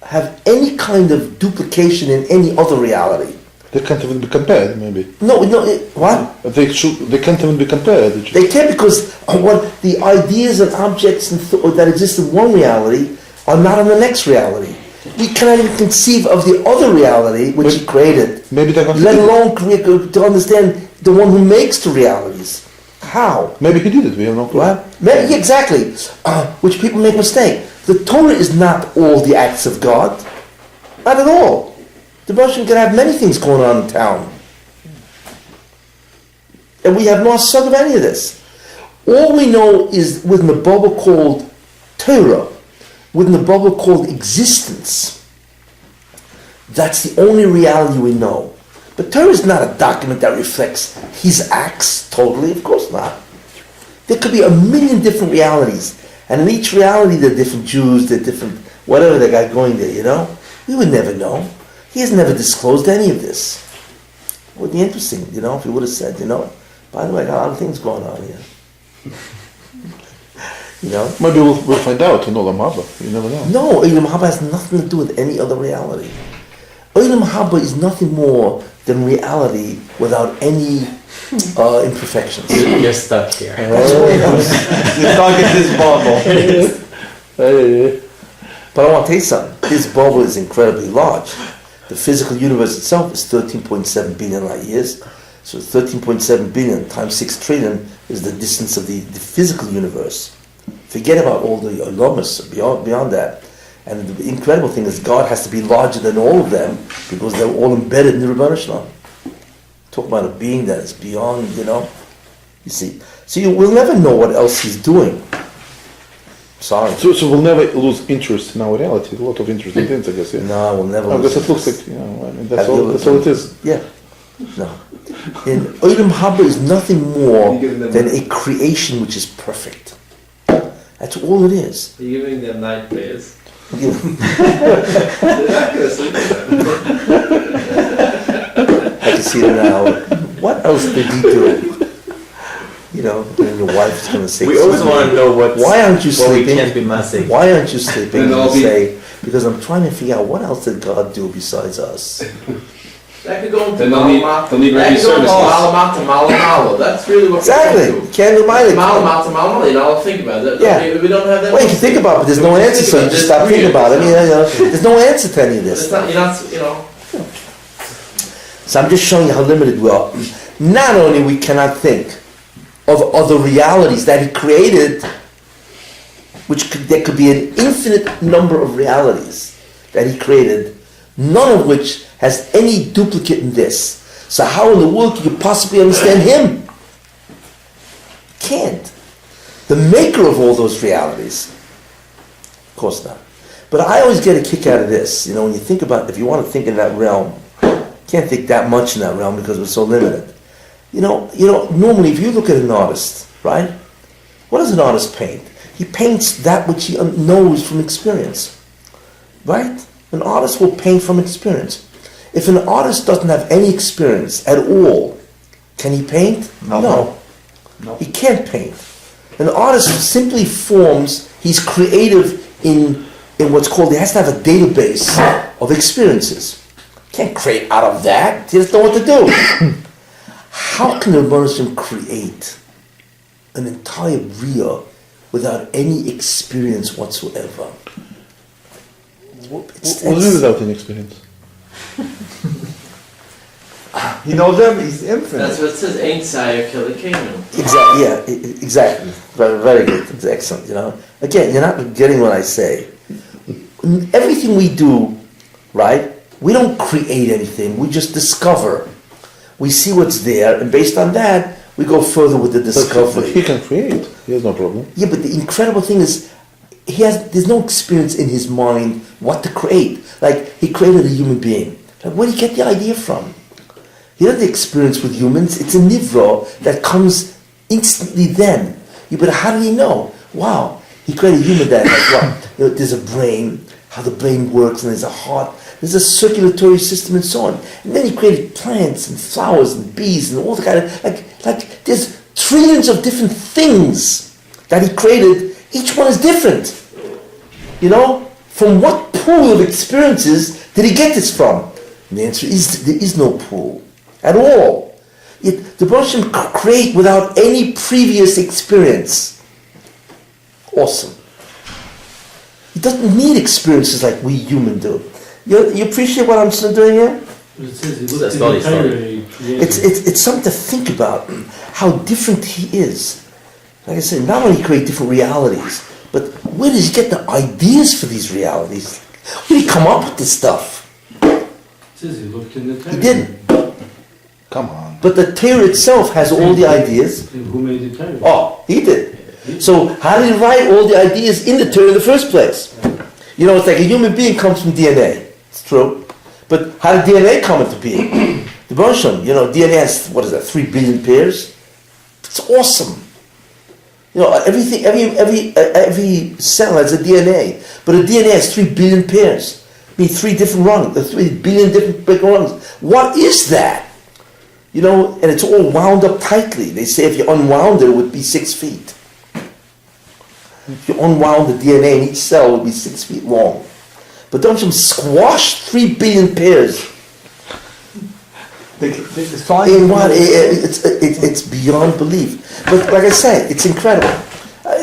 have any kind of duplication in any other reality. They can't even be compared, maybe. What? They can't even be compared. They can't, because what the ideas and objects that exist in one reality are not in the next reality. We cannot even conceive of the other reality which He created, maybe they're let alone to understand the one who makes the realities. How? Maybe He did it, we have no clue. What? Maybe, exactly. Which people make mistake. The Torah is not all the acts of God. Not at all. The Russian can have many things going on in town. And we have no sense of any of this. All we know is within the bubble called Torah, within the bubble called existence. That's the only reality we know. But Torah is not a document that reflects His acts totally, of course not. There could be a million different realities. And in each reality there are different Jews, there are different whatever they got going there, We would never know. He has never disclosed any of this. It would be interesting, if He would have said, by the way, I got a lot of things going on here. Maybe we'll find out in Olam Haba. You never know. No, Olam Haba has nothing to do with any other reality. Olam Haba is nothing more than reality without any imperfections. You're stuck here. You're stuck in this bubble. But I want to tell you something. This bubble is incredibly large. The physical universe itself is 13.7 billion light years. So 13.7 billion times 6 trillion is the distance of the physical universe. Forget about all the enormous beyond that. And the incredible thing is God has to be larger than all of them because they're all embedded in the Rebbeinu Shalom. Talk about a being that is beyond, You see. So you will never know what else He's doing. Sorry. So we'll never lose interest in our reality. A lot of interesting things, I guess. Yeah? No, we'll never I lose guess it looks interest. like, that's all it is. Yeah. No. And Olam Haba is nothing more than a creation which is perfect. That's all it is. You're giving them night players. You- They're not going to sleep with I can see it now. What else did he do? And your wife's going to say, We always want to know why aren't you what we sleeping? can't be messing. Why aren't you sleeping? And And I'll you be- say, because I'm trying to figure out what else did God do besides us. That could go into Then they'll need ready services. Malamat to Malamalo. That's really what Exactly. we Can't remind it. Malamat to Malamalo. Think about it. Yeah. We don't have that. Well, you can think about it, but there's no answer, so you just stop thinking about it. There's no answer to any of It's this. not, So I'm just showing you how limited we are. Not only we cannot think of other realities that He created, there could be an infinite number of realities that He created, none of which has any duplicate in this. So how in the world can you possibly understand Him? Can't. The maker of all those realities. Of course not. But I always get a kick out of this. When you think about, if you want to think in that realm, can't think that much in that realm because we're so limited. Normally if you look at an artist, right? What does an artist paint? He paints that which he knows from experience, right? An artist will paint from experience. If an artist doesn't have any experience at all, can he paint? No. He can't paint. An artist simply forms, he's creative in what's called, he has to have a database of experiences. Can't create out of that. He doesn't know what to do. How can the Rebbeinu Shalom create an entire Bria without any experience whatsoever? What is it without any experience? He knows them, he's infinite. That's what it says. Ain't Sire Killer Canaan. Exactly. Yeah. Exactly. Very, very good. It's excellent. Again, you're not getting what I say. Everything we do, right? We don't create anything. We just discover. We see what's there, and based on that, we go further with the discovery. But He can create. He has no problem. Yeah, but the incredible thing is, there's no experience in his mind what to create. Like, he created a human being. Like, where did he get the idea from? He doesn't experience with humans. It's a nivra that comes instantly then. But how did he know? Wow, he created a human that, like, what? You know, there's a brain, how the brain works, and there's a heart, there's a circulatory system and so on. And then he created plants and flowers and bees and all the kind of, like there's trillions of different things that he created. Each one is different. You know? From what pool of experiences did he get this from? And the answer is, there is no pool at all. Yet the Baruch Hashem create without any previous experience. Awesome. He doesn't need experiences like we human do. You appreciate what I'm doing here? It says That's very funny. It's something to think about, how different he is. Like I said, not only create different realities, but where does he get the ideas for these realities? Where did he come up with this stuff? It says he looked in the Torah. He didn't. Come on. But the Torah itself has all the ideas. And who made the Torah? Oh, he did. So how did he write all the ideas in the Torah in the first place? You know, it's like a human being comes from DNA. It's true. But how did DNA come into being? The Baruch Hashem, you know, DNA has, 3 billion pairs? It's awesome. You know, every cell has a DNA. But a DNA has 3 billion pairs. I mean, 3 different rungs, 3 billion different big rungs. What is that? You know, and it's all wound up tightly. They say if you unwound it, it would be 6 feet. If you unwound the DNA in each cell, it would be 6 feet long. But don't you squash 3 billion pairs? In what? It's beyond belief. But like I said, it's incredible.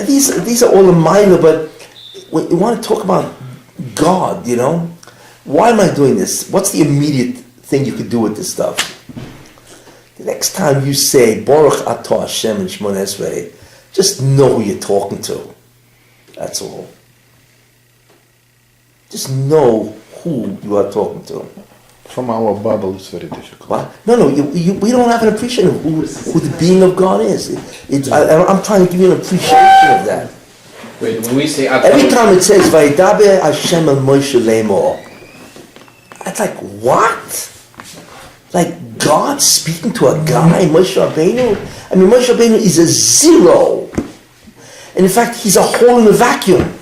These are all a minor, but when you want to talk about God, you know, why am I doing this? What's the immediate thing you could do with this stuff? The next time you say Baruch Atah Hashem and Shemon Esrei, just know who you're talking to. That's all. Just know who you are talking to. From our bubble, it's very difficult. What? No, we don't have an appreciation of who the being of God is. I'm trying to give you an appreciation of that. Wait, when we say Every time it says Vayidaber Hashem el Moshe Lemor, it's like, what? Like God speaking to a guy, Moshe Rabbeinu? I mean, Moshe Rabbeinu is a zero. And in fact, he's a hole in a vacuum.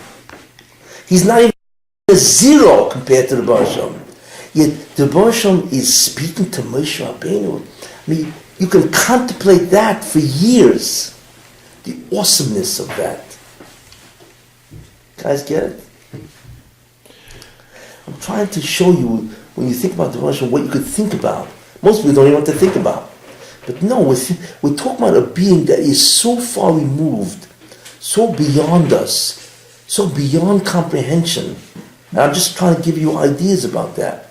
He's not even a zero compared to the Baruch Hashem. Yet the Baruch Hashem is speaking to Moshe Rabbeinu. I mean, you can contemplate that for years. The awesomeness of that. Guys get it? I'm trying to show you, when you think about the Baruch Hashem, what you could think about. Most people don't even know what to think about. But no, we're talking about a being that is so far removed, so beyond us, so beyond comprehension. And I'm just trying to give you ideas about that.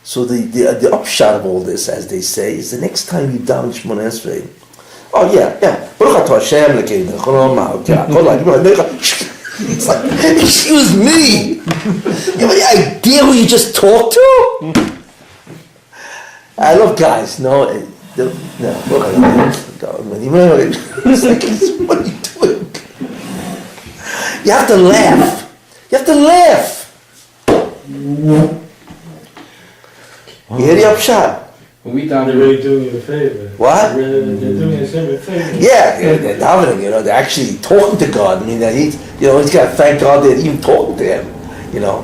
So the upshot of all this, as they say, is the next time you daven Shemon Esrei. Oh yeah. Baruch Atah Hashem It's like, excuse me. You have any idea who you just talked to? I love guys. No. It's like, what are you doing? You have to laugh. You have to laugh. You hear the upshot? when we They're daven, really doing you a favor. What? They're doing us a favor. Yeah, they're davening, you know, they're actually talking to God. I mean, he's got to thank God they're even talking to him, you know.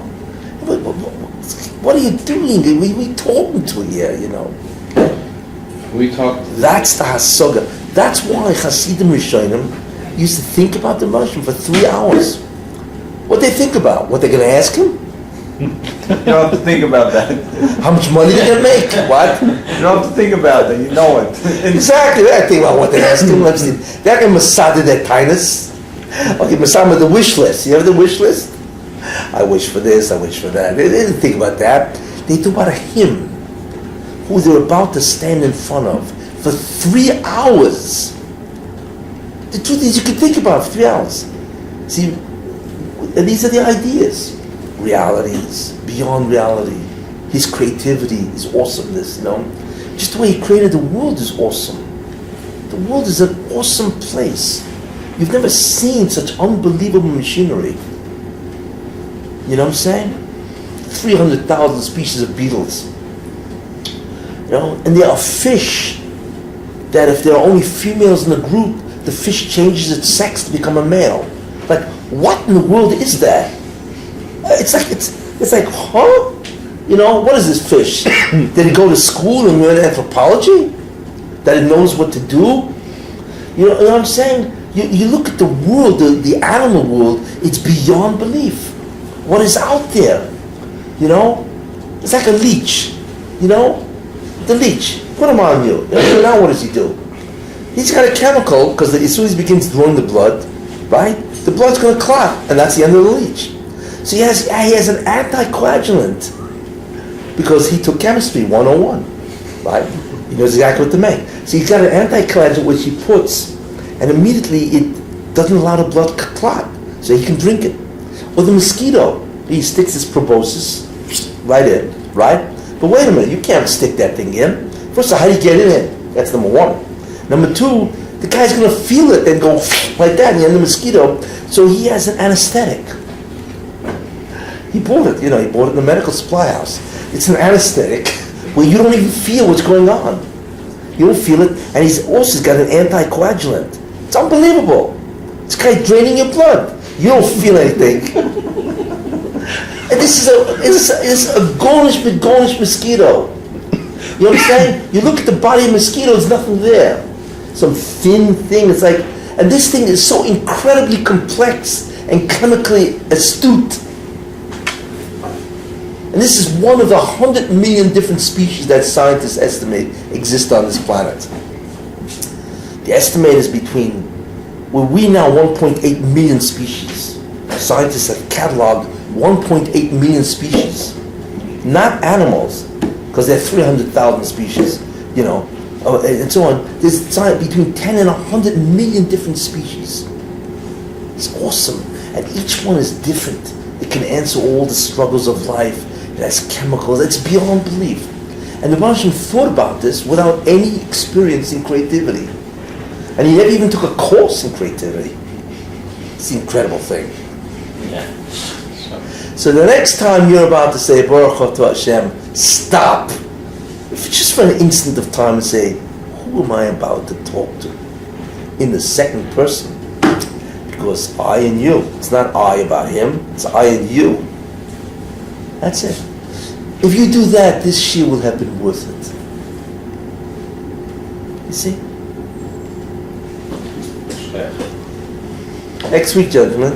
What are you doing? We talking to here, you know. we talked. That's the hasoga. That's why Hasidim Rishonim used to think about the mushroom for 3 hours. What they think about? What they're going to ask him? You don't have to think about that. How much money they're going to make? What? You don't have to think about that. You know it. Exactly. They think about what they ask him. They're going to masada their kindness. Okay, masada the wish list. You have the wish list? I wish for this, I wish for that. They didn't think about that. They think about a hymn who they're about to stand in front of for 3 hours. The truth is, you can think about it for 3 hours. See, and these are the ideas. Realities, beyond reality. His creativity, his awesomeness, you know. Just the way he created the world is awesome. The world is an awesome place. You've never seen such unbelievable machinery. You know what I'm saying? 300,000 species of beetles. You know, and there are fish that if there are only females in the group, the fish changes its sex to become a male. Like, what in the world is that? It's like, huh? You know, what is this fish? Did it go to school and learn anthropology? That it knows what to do? You know what I'm saying? You look at the world, the animal world, it's beyond belief. What is out there? You know? It's like a leech. You know? The leech. Put him on you. Now what does he do? He's got a chemical, because as soon as he begins drawing the blood, right? The blood's going to clot, and that's the end of the leech. So he has an anticoagulant, because he took chemistry 101, right? He knows exactly what to make. So he's got an anticoagulant which he puts, and immediately it doesn't allow the blood to clot, so he can drink it. Or the mosquito, he sticks his proboscis right in, right? But wait a minute, you can't stick that thing in. First of all, how do you get it in? That's number one. Number two, the guy's going to feel it and go like that, and the mosquito. So he has an anesthetic. He bought it, he bought it in the medical supply house. It's an anesthetic where you don't even feel what's going on. You don't feel it, and he's also got an anticoagulant. It's unbelievable. This guy's draining your blood. You don't feel anything. And this is a Gaulish mosquito. You know what I'm saying? You look at the body of a mosquito, there's nothing there. Some thin thing, it's like, and this thing is so incredibly complex and chemically astute. And this is one of the 100 million different species that scientists estimate exist on this planet. The estimate is we now 1.8 million species. Scientists have cataloged 1.8 million species. Not animals, because there are 300,000 species, and so on. There's between 10 and 100 million different species. It's awesome. And each one is different. It can answer all the struggles of life. It has chemicals. It's beyond belief. And the Baruch Hashem thought about this without any experience in creativity. And he never even took a course in creativity. It's the incredible thing. Yeah. So the next time you're about to say Baruch Hashem, stop. If just for an instant of time and say, who am I about to talk to? In the second person. Because I and you. It's not I about him. It's I and you. That's it. If you do that, this shiur will have been worth it. You see? Next week, gentlemen.